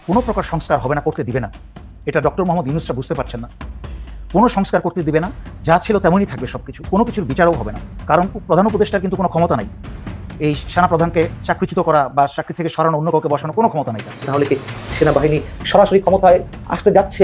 কোনো প্রকার সংস্কার হবে না, করতে দিবে না। এটা ডক্টর মোহাম্মদ ইউনূসরা বুঝতে পারছেন না। কোনো সংস্কার করতে দিবে না, যা ছিল তেমনই থাকবে সব কিছু, কোনো কিছুর বিচারও হবে না। কারণ প্রধান উপদেষ্টার কিন্তু কোনো ক্ষমতা নাই এই সেনাপ্রধানকে চাকরিচ্যুত করা বা চাকরি থেকে সরানো, অন্য কাউকে বসানো কোনো ক্ষমতা নাই। তাহলে কি সেনাবাহিনী সরাসরি ক্ষমতায় আসতে যাচ্ছে?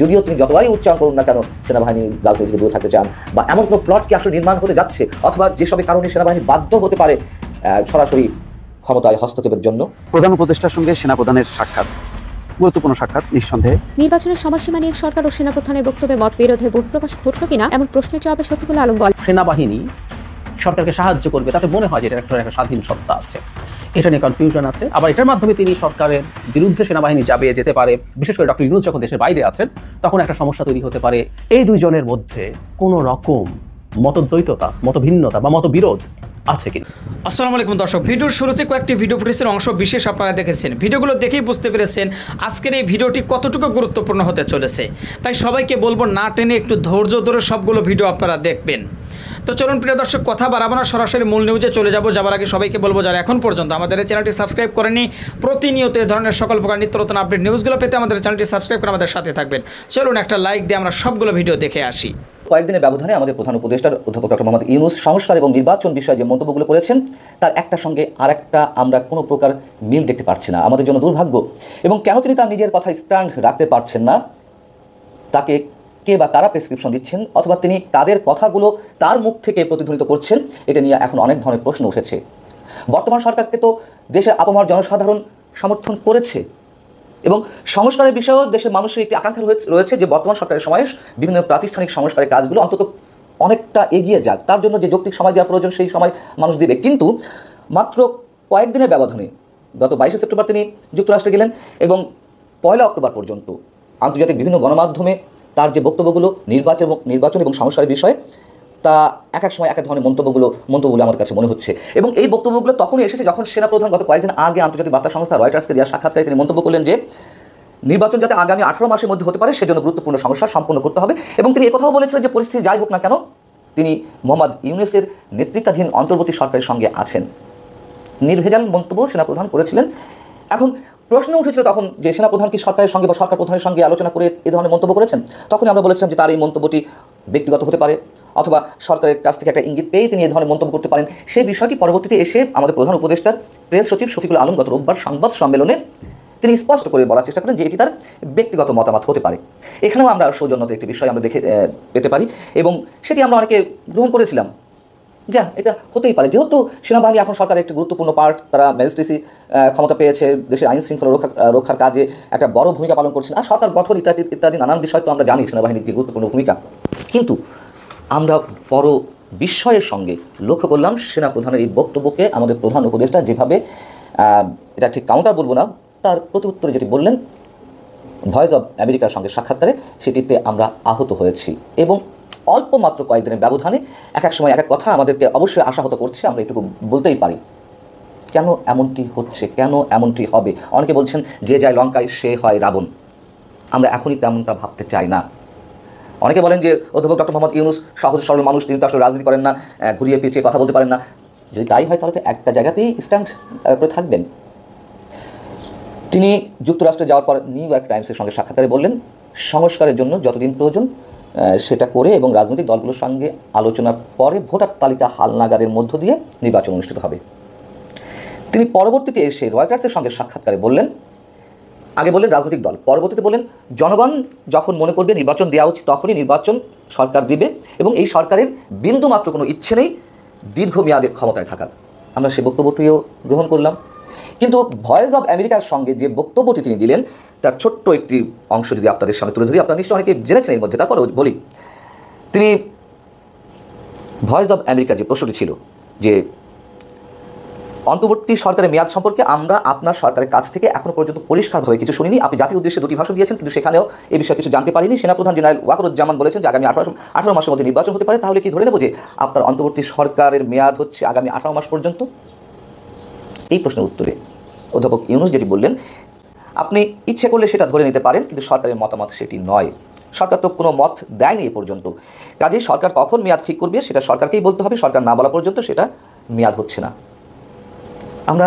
যদিও তিনি যতবারই উচ্চারণ করুন না কেন সেনাবাহিনী রাজনীতি থেকে দূরে থাকতে চান, বা এমন কোনো প্লট কি আসলে নির্মাণ হতে যাচ্ছে, অথবা যেসব কারণে সেনাবাহিনী বাধ্য হতে পারে সরাসরি ক্ষমতায় হস্তক্ষেপের জন্য? প্রধান উপদেষ্টার সঙ্গে সেনাপ্রধানের সাক্ষাৎ গুরুত্বপূর্ণ সাক্ষাৎ নিঃসন্দেহে। নির্বাচনের সময়সীমা নিয়ে সরকার ও সেনাপ্রধানের বক্তব্যে মতবিরোধে বহিঃপ্রকাশ ঘটল কিনা এমন প্রশ্নের জবাবে শফিকুল আলম বলেন, সেনাবাহিনী সরকারকে সাহায্য করবে তাতে মনে হয় যে এটা একটা স্বাধীন সত্তা আছে, এটা নিয়ে কনফিউশন আছে। আবার এটার মাধ্যমে তিনি সরকারের বিরুদ্ধে সেনাবাহিনী যেতে পারে, বিশেষ করে ডক্টর ইউনূস যখন দেশের বাইরে আছেন তখন একটা সমস্যা তৈরি হতে পারে। এই দুইজনের মধ্যে কোনো রকম মতদ্বৈততা, মতভিন্নতা বা মতবিরোধ আছে কিনা? আসসালামু আলাইকুম দর্শক, ভিডিওর শুরুতে কয়েকটি ভিডিও ফুটেজের অংশ বিশেষ আপনারা দেখেছেন। ভিডিওগুলো দেখেই বুঝতে পেরেছেন আজকের এই ভিডিওটি কতটুকু গুরুত্বপূর্ণ হতে চলেছে। তাই সবাইকে বলবো না টেনে একটু ধৈর্য ধরে সবগুলো ভিডিও আপনারা দেখবেন। তো চলুন প্রিয় দর্শক, কথা বাড়াবো না, সরাসরি মূল নিউজে চলে যাবার আগে সবাইকে বলবো যারা এখন পর্যন্ত আমাদের এই চ্যানেলটি সাবস্ক্রাইব করেনি, প্রতিনিয়ত এই ধরনের সকল প্রকার নিত্য নতুন আপডেট নিউজগুলো পেতে আমাদের চ্যানেলটি সাবস্ক্রাইব করে আমাদের সাথে থাকবেন। চলুন একটা লাইক দিয়ে আমরা সবগুলো ভিডিও দেখে আসি। কয়েকদিনের ব্যবধানে আমাদের প্রধান উপদেষ্টার অধ্যাপক ডক্টর মোহাম্মদ ইউনূস সংস্কার এবং নির্বাচন বিষয়ে যে মন্তব্যগুলো করেছেন তার একটার সঙ্গে আরেকটা আমরা কোনো প্রকার মিল দেখতে পারছি না। আমাদের জন্য দুর্ভাগ্য। এবং কেন তিনি তার নিজের কথা স্ট্যান্ড রাখতে পারছেন না, তাকে কে বা কারা প্রেসক্রিপশন দিচ্ছেন, অথবা তিনি তাদের কথাগুলো তার মুখ থেকে প্রতিধ্বনিত করছেন, এটা নিয়ে এখন অনেক ধরনের প্রশ্ন উঠেছে। বর্তমান সরকারকে তো দেশের আপামর জনসাধারণ সমর্থন করেছে, এবং সংস্কারের বিষয়েও দেশের মানুষের একটি আকাঙ্ক্ষা রয়েছে যে বর্তমান সরকারের সময়ে বিভিন্ন প্রাতিষ্ঠানিক সংস্কারের কাজগুলো অন্তত অনেকটা এগিয়ে যাক। তার জন্য যে যৌক্তিক সময় দেওয়া প্রয়োজন সেই সময় মানুষ দেবে। কিন্তু মাত্র কয়েকদিনের ব্যবধানে গত 22শে সেপ্টেম্বর তিনি যুক্তরাষ্ট্রে গেলেন, এবং 1 অক্টোবর পর্যন্ত আন্তর্জাতিক বিভিন্ন গণমাধ্যমে তার যে বক্তব্যগুলো নির্বাচন এবং সংস্কারের বিষয়ে, তা এক এক সময় এক এক ধরনের মন্তব্যগুলো আমার কাছে মনে হচ্ছে। এবং এই বক্তব্যগুলো তখনই এসেছে যখন সেনাপ্রধান গত কয়েকদিন আগে আন্তর্জাতিক বার্তা সংস্থা রয়টার্সকে দেওয়া সাক্ষাৎকারে তিনি মন্তব্য করলেন যে নির্বাচন যাতে আগামী 18 মাসের মধ্যে হতে পারে সেজন্য গুরুত্বপূর্ণ সংস্কার সম্পন্ন করতে হবে। এবং তিনি একথাও বলেছিলেন যে পরিস্থিতি যাই হোক না কেন তিনি মোহাম্মদ ইউনূসের নেতৃত্বাধীন অন্তর্বর্তী সরকারের সঙ্গে আছেন। নির্ভেজাল মন্তব্য সেনাপ্রধান করেছিলেন। এখন প্রশ্ন উঠেছিল তখন যে সেনাপ্রধান কি সরকারের সঙ্গে বা সরকার প্রধানের সঙ্গে আলোচনা করে এই ধরনের মন্তব্য করেছেন? তখন আমরা বলেছিলাম যে তার এই মন্তব্যটি ব্যক্তিগত হতে পারে, অথবা সরকারের কাছ থেকে একটা ইঙ্গিত পেয়ে তিনি এই ধরনের মন্তব্য করতে পারেন। সেই বিষয়টি পরবর্তীতে এসে আমাদের প্রধান উপদেষ্টার প্রেস সচিব শফিকুল আলম গত রোববার সংবাদ সম্মেলনে তিনি স্পষ্ট করে বলার চেষ্টা করেন যে এটি তার ব্যক্তিগত মতামত হতে পারে। এখানেও আমরা সৌজন্যতার একটি বিষয় আমরা দেখে পেতে পারি, এবং সেটি আমরা অনেকে গ্রহণ করেছিলাম। যা এটা হতেই পারে, যেহেতু সেনাবাহিনী এখন সরকারের একটি গুরুত্বপূর্ণ পার্ট, তারা ম্যাজিস্ট্রেসি ক্ষমতা পেয়েছে, দেশের আইন শৃঙ্খলা রক্ষার কাজে একটা বড় ভূমিকা পালন করছেন, আর সরকার গঠন ইত্যাদি নানান বিষয় তো আমরা জানি সেনাবাহিনীর যে গুরুত্বপূর্ণ ভূমিকা। কিন্তু আমরা বড় বিস্ময়ের সঙ্গে লক্ষ্য করলাম সেনাপ্রধানের এই বক্তব্যকে আমাদের প্রধান উপদেষ্টা যেভাবে, এটা ঠিক কাউন্টার বলবো না, তার প্রতি উত্তরে যেটি বললেন ভয়েস অব আমেরিকার সঙ্গে সাক্ষাৎকারে, সেটিতে আমরা আহত হয়েছি। এবং অল্প মাত্র কয়েকদিনের ব্যবধানে এক এক সময় এক এক কথা আমাদেরকে অবশ্যই আশাহত করছে। আমরা এটুকু বলতেই পারি, কেন এমনটি হচ্ছে, কেন এমনটি হবে? অনেকে বলছেন যে যায় লঙ্কায় সে হয় রাবণ। আমরা এখনই তেমনটা ভাবতে চাই না। অনেকে বলেন যে অধ্যাপক ডক্টর মোহাম্মদ ইউনূস সহজ সরল মানুষ, তিনি তো আসলে রাজনীতি করেন না, ঘুরিয়ে পেঁচিয়ে কথা বলতে পারেন না। যদি তাই হয় তাহলে তো একটা জায়গাতেই স্ট্যান্ড করে থাকবেন। তিনি যুক্তরাষ্ট্রে যাওয়ার পর নিউ ইয়র্ক টাইমসের সঙ্গে সাক্ষাৎকারে বললেন সংস্কারের জন্য যতদিন প্রয়োজন সেটা করে, এবং রাজনৈতিক দলগুলোর সঙ্গে আলোচনার পরে ভোটার তালিকা হালনাগাদের মধ্য দিয়ে নির্বাচন অনুষ্ঠিত হবে। তিনি পরবর্তীতে এসে রয়টার্সের সঙ্গে সাক্ষাৎকারে বললেন, আগে বললেন রাজনৈতিক দল, পরবর্তীতে বললেন জনগণ যখন মনে করবে নির্বাচন দেওয়া উচিত তখনই নির্বাচন সরকার দিবে, এবং এই সরকারের বিন্দুমাত্র কোনো ইচ্ছে নেই দীর্ঘমেয়াদে ক্ষমতায় থাকার। আমরা সে বক্তব্যটিও গ্রহণ করলাম। কিন্তু ভয়েস অব আমেরিকার সঙ্গে যে বক্তব্যটি তিনি দিলেন তার ছোট্ট একটি অংশ যদি আপনাদের সামনে তুলে ধরি, আপনারা নিশ্চয়ই অনেকে জেনেছেন এর মধ্যে, তারপরেও বলি। তিনি ভয়েস অব আমেরিকার যে প্রশ্নটি ছিল যে অন্তর্বর্তী সরকারের মেয়াদ সম্পর্কে আমরা আপনার সরকারের কাছ থেকে এখনও পর্যন্ত পরিষ্কারভাবে কিছু শুনিনি। আপনি জাতির উদ্দেশ্যে 2টি ভাষণ দিয়েছেন, কিন্তু সেখানেও এই বিষয়ে কিছু জানতে পারিনি। সেনাপ্রধান জেনারেল ওয়াকারুজ্জামান বলেছেন যে আগামী 18 মাসের মধ্যে নির্বাচন হতে পারে। তাহলে কি ধরে নেব যে আপনার অন্তর্বর্তী সরকারের মেয়াদ হচ্ছে আগামী 18 মাস পর্যন্ত? এই প্রশ্নের উত্তরে অধ্যাপক ইউনূস যেটি বললেন, আপনি ইচ্ছে করলে সেটা ধরে নিতে পারেন, কিন্তু সরকারের মতামত সেটি নয়। সরকার তো কোনো মত দেয়নি এ পর্যন্ত। কাজেই সরকার কখন মেয়াদ ঠিক করবে সেটা সরকারকেই বলতে হবে। সরকার না বলা পর্যন্ত সেটা মেয়াদ হচ্ছে না। আমরা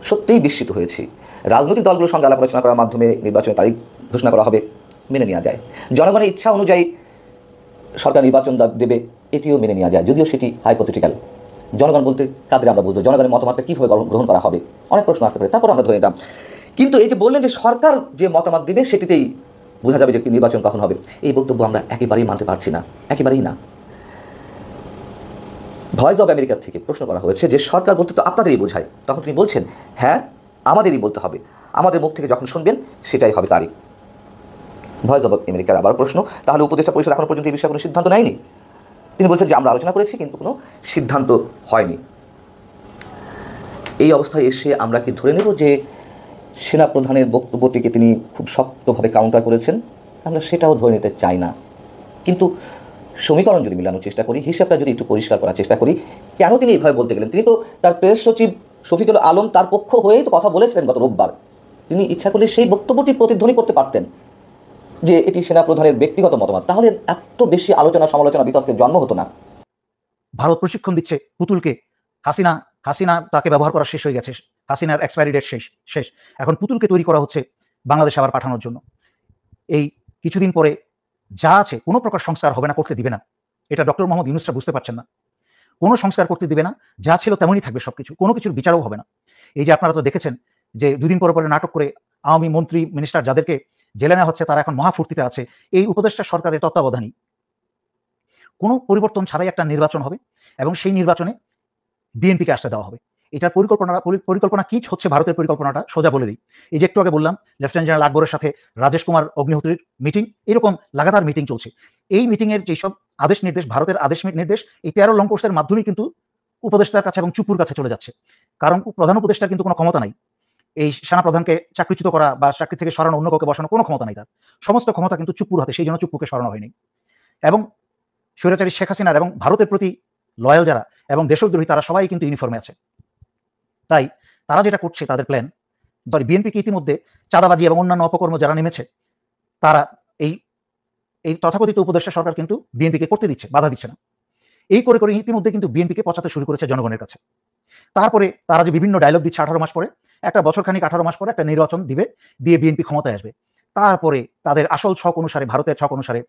সত্যিই বিস্মিত হয়েছি। রাজনৈতিক দলগুলোর সঙ্গে আলাপ আলোচনা করার মাধ্যমে নির্বাচনের তারিখ ঘোষণা করা হবে, মেনে নেওয়া যায়। জনগণের ইচ্ছা অনুযায়ী সরকার নির্বাচন দেবে, এটিও মেনে নেওয়া যায়, যদিও সেটি হাইপোথেটিক্যাল। জনগণ বলতে কাদের আমরা বুঝবো, জনগণের মতামতটা কীভাবে গ্রহণ করা হবে, অনেক প্রশ্ন আসতে পারে, তারপর আমরা ধরে নিতাম। কিন্তু এই যে বললেন যে সরকার যে মতামত দেবে সেটিতেই বোঝা যাবে যে নির্বাচন কখন হবে, এই বক্তব্য আমরা একেবারেই মানতে পারছি না, একেবারেই না। ভয়েস অব আমেরিকা থেকে প্রশ্ন করা হয়েছে যে সরকার বলতে তো আপনাদেরই বোঝায়, তখন তিনি বলছেন হ্যাঁ আমাদেরই বলতে হবে, আমাদের মুখ থেকে যখন শুনবেন সেটাই হবে তারিখ। ভয়েস অব আমেরিকার আবার প্রশ্ন, তাহলে উপদেষ্টা পরিষদ এখনো পর্যন্ত এই বিষয়ে কোনো সিদ্ধান্ত নেয়নি? তিনি বলছেন যে আমরা আলোচনা করেছি কিন্তু কোনো সিদ্ধান্ত হয়নি। এই অবস্থায় এসে আমরা কি ধরে নেব যে সেনাপ্রধানের বক্তব্যটিকে তিনি খুব শক্তভাবে কাউন্টার করেছেন? আমরা সেটাও ধরে নিতে চাই না। কিন্তু সমীকরণ যদি মিলানোর চেষ্টা করি, হিসাবটা যদি একটু পরিষ্কার করার চেষ্টা করি, কেন তিনি এইভাবে বলতে গেলেন? তিনি তো তার প্রেস সচিব শফিকুল আলম তার পক্ষ হয়েই তো কথা বলেছিলেন গত রোববার। তিনি ইচ্ছা করলে সেই বক্তব্যটি প্রতিধ্বনি করতে পারতেন যে এটি সেনাপ্রধানের ব্যক্তিগত মতামত, তাহলে এত বেশি আলোচনা সমালোচনা বিতর্কের জন্ম হতো না। ভারত প্রশিক্ষণ দিচ্ছে পুতুলকে। হাসিনা তাকে ব্যবহার করা শেষ হয়ে গেছে, হাসিনার এক্সপায়ারি ডেট শেষ। এখন পুতুলকে তৈরি করা হচ্ছে বাংলাদেশে আবার পাঠানোর জন্য। এই কিছুদিন পরে যা আছে কোনো প্রকার সংস্কার হবে না, করতে দিবে না। এটা ডক্টর মোহাম্মদ ইউনূসরা বুঝতে পারছেন না। কোনো সংস্কার করতে দিবে না, যা ছিল তেমনই থাকবে সবকিছু, কোনো কিছুর বিচারও হবে না। এই যে আপনারা তো দেখেছেন যে দুদিন পরে পরে নাটক করে আওয়ামী মন্ত্রী মিনিস্টার যাদেরকে জেলে নেওয়া হচ্ছে তারা এখন মহাফুর্তিতে আছে। এই উপদেষ্টা সরকারের তত্ত্বাবধানেই কোনো পরিবর্তন ছাড়াই একটা নির্বাচন হবে এবং সেই নির্বাচনে বিএনপিকে আসতে দেওয়া হবে। এটার পরিকল্পনা কি হচ্ছে, ভারতের পরিকল্পনাটা সোজা বলে দিই। এই যে একটু আগে বললাম লেফটেন্যান্ট জেনারেল আকবরের সাথে রাজেশ কুমার অগ্নিহোত্রীর মিটিং, এরকম লাগাতার মিটিং চলছে। এই মিটিংয়ের যেসব আদেশ নির্দেশ, ভারতের আদেশ নির্দেশ এই 13 লং কোর্সের মাধ্যমেই কিন্তু উপদেষ্টার কাছে এবং চুপুর কাছে চলে যাচ্ছে। কারণ প্রধান উপদেষ্টার কিন্তু কোনো ক্ষমতা নাই এই সেনাপ্রধানকে চাকরিচ্যুত করা বা চাকরি থেকে সরানো, অন্য কাউকে বসানো কোনো ক্ষমতা নাই তার। সমস্ত ক্ষমতা কিন্তু চুপুর হাতে, সেই জন্য চুপুকে সরানো হয়নি। এবং স্বৈরাচারী শেখ হাসিনার এবং ভারতের প্রতি লয়াল যারা এবং দেশদ্রোহী তারা সবাই কিন্তু ইউনিফর্মে আছে। তাই তারা যেটা করছে, তাদের প্ল্যান, বিএনপিকে ইতিমধ্যে চাঁদাবাজি এবং অন্যান্য অপকর্ম যারা নেমেছে তারা এই তথাকথিত উপদেষ্টা সরকার কিন্তু বিএনপিকে করতে দিচ্ছে, বাধা দিচ্ছে না। এই করে করে ইতিমধ্যে কিন্তু বিএনপিকে পচাতে শুরু করেছে জনগণের কাছে। তারপরে তারা যে বিভিন্ন ডায়লগ দিচ্ছে, 18 মাস পরে, একটা বছর খানিক 18 মাস পরে একটা নির্বাচন দিবে, দিয়ে বিএনপি ক্ষমতায় আসবে। তারপরে তাদের আসল ছক অনুসারে, ভারতের ছক অনুসারে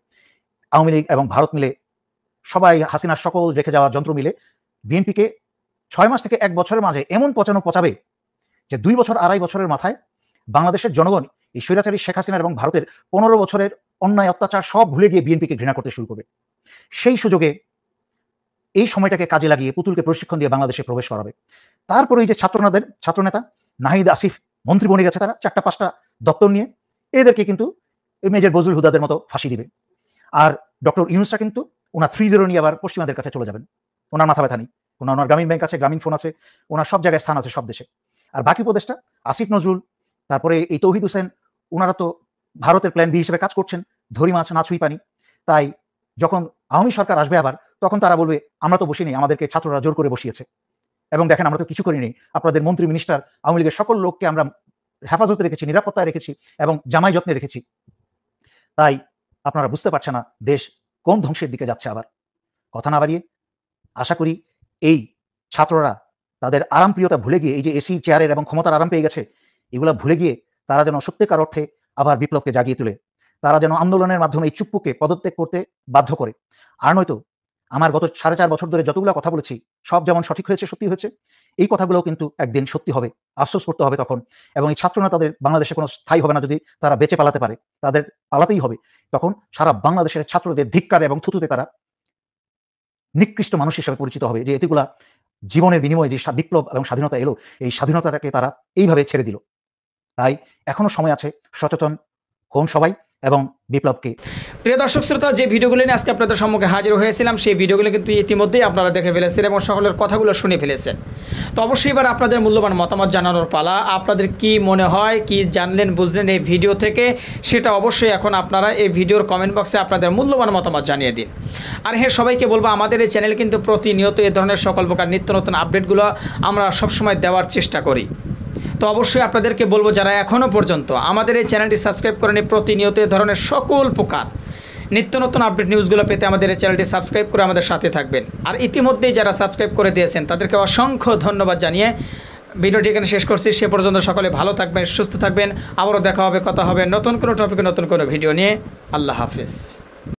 আওয়ামী লীগ এবং ভারত মিলে সবাই, হাসিনার সকল রেখে যাওয়া যন্ত্র মিলে বিএনপিকে 6 মাস থেকে 1 বছরের মাঝে এমন পচাবে যে 2 বছর 2.5 বছরের মাথায় বাংলাদেশের জনগণ এই স্বৈরাচারী শেখ হাসিনার এবং ভারতের 15 বছরের অন্যায় অত্যাচার সব ভুলে গিয়ে বিএনপিকে ঘৃণা করতে শুরু করবে। সেই সুযোগে এই সময়টাকে কাজে লাগিয়ে পুতুলকে প্রশিক্ষণ দিয়ে বাংলাদেশে প্রবেশ করাবে। তারপরে এই যে ছাত্রনেতা নাহিদ আসিফ মন্ত্রী বনে গেছে, তারা 4টা-5টা দপ্তর নিয়ে, এদেরকে কিন্তু মেজর বজলুল হুদাদের মতো ফাঁসি দিবে। আর ডক্টর ইউনূসরা কিন্তু ওনার 30 নিয়ে আবার পশ্চিমাদের কাছে চলে যাবেন। ওনার মাথা ব্যথা নেই, ওনার গ্রামীণ ব্যাংক আছে, গ্রামীণ ফোন আছে, ওনার সব জায়গায় স্থান আছে সব দেশে। আর বাকি উপদেষ্টা আসিফ নজরুল, তারপরে এই তৌহিদ হোসেন, ওনারা তো ভারতের প্ল্যান বি হিসেবে কাজ করছেন, ধরি মাছ না ছুঁই পানি। তাই যখন আওয়ামী সরকার আসবে আবার, তখন তারা বলবে আমরা তো বসি নেই, আমাদেরকে ছাত্ররা জোর করে বসিয়েছে, এবং দেখেন আমরা তো কিছু করিনি, আপনাদের মন্ত্রী মিনিস্টার আওয়ামী লীগের সকল লোককে আমরা হেফাজতে রেখেছি, নিরাপত্তায় রেখেছি এবং জামাই যত্নে রেখেছি। তাই আপনারা বুঝতে পারছেন না দেশ কোন ধ্বংসের দিকে যাচ্ছে। আবার কথা না বাড়িয়ে আশা করি এই ছাত্ররা তাদের আরামপ্রিয়তা ভুলে গিয়ে, এই যে এসি চেয়ারের এবং ক্ষমতার আরাম পেয়ে গেছে, এগুলা ভুলে গিয়ে তারা যেন সত্যিকার অর্থে আবার বিপ্লবকে জাগিয়ে তোলে। তারা যেন আন্দোলনের মাধ্যমে এই চুপ্পুকে পদত্যাগ করতে বাধ্য করে। আর নয়তো আমার গত 4.5 বছর ধরে যতগুলো কথা বলেছি সব যেমন সঠিক হয়েছে, সত্যি হয়েছে, এই কথাগুলোও কিন্তু একদিন সত্যি হবে, আফসোস করতে হবে তখন। এবং এই ছাত্ররা তাদের বাংলাদেশে কোনো স্থায়ী হবে না, যদি তারা বেঁচে পালাতে পারে, তাদের পালাতেই হবে। তখন সারা বাংলাদেশের ছাত্রদের ধিক্কার এবং থুতুতে তারা নিকৃষ্ট মানুষ হিসেবে পরিচিত হবে, যে এতগুলা জীবনের বিনিময়ে যে বিপ্লব এবং স্বাধীনতা এলো, এই স্বাধীনতাটাকে তারা এইভাবে ছেড়ে দিল। তাই এখনো সময় আছে, সচেতন হন সবাই এবং বিপ্লবকে। প্রিয় দর্শক শ্রোতা, যে ভিডিওগুলো নিয়ে আজকে আপনাদের সম্মুখে হাজির হয়েছিলাম, সেই ভিডিওগুলো কিন্তু ইতিমধ্যেই আপনারা দেখে ফেলেছেন এবং সকলের কথাগুলো শুনে ফেলেছেন। তো অবশ্যই এবার আপনাদের মূল্যবান মতামত জানানোর পালা। আপনাদের কি মনে হয়, কি জানলেন বুঝলেন এই ভিডিও থেকে, সেটা অবশ্যই এখন আপনারা এই ভিডিওর কমেন্ট বক্সে আপনাদের মূল্যবান মতামত জানিয়ে দিন। আর হ্যাঁ, সবাইকে বলবো আমাদের এই চ্যানেল কিন্তু প্রতিনিয়ত এই ধরনের সকল প্রকার নিত্য নতুন আপডেটগুলো আমরা সবসময় দেওয়ার চেষ্টা করি। তো অবশ্যই আপনাদেরকে বলবো, যারা এখনও পর্যন্ত আমাদের এই চ্যানেলটি সাবস্ক্রাইব করেনি, প্রতিনিয়ত এই ধরনের সকল প্রকার নিত্য নতুন আপডেট নিউজগুলো পেতে আমাদের এই চ্যানেলটি সাবস্ক্রাইব করে আমাদের সাথে থাকবেন। আর ইতিমধ্যেই যারা সাবস্ক্রাইব করে দিয়েছেন তাদেরকে অসংখ্য ধন্যবাদ জানিয়ে ভিডিওটি এখানে শেষ করছি। সে পর্যন্ত সকলে ভালো থাকবেন, সুস্থ থাকবেন। আবারও দেখা হবে, কথা হবে নতুন কোনো টপিকে, নতুন কোনো ভিডিও নিয়ে। আল্লাহ হাফেজ।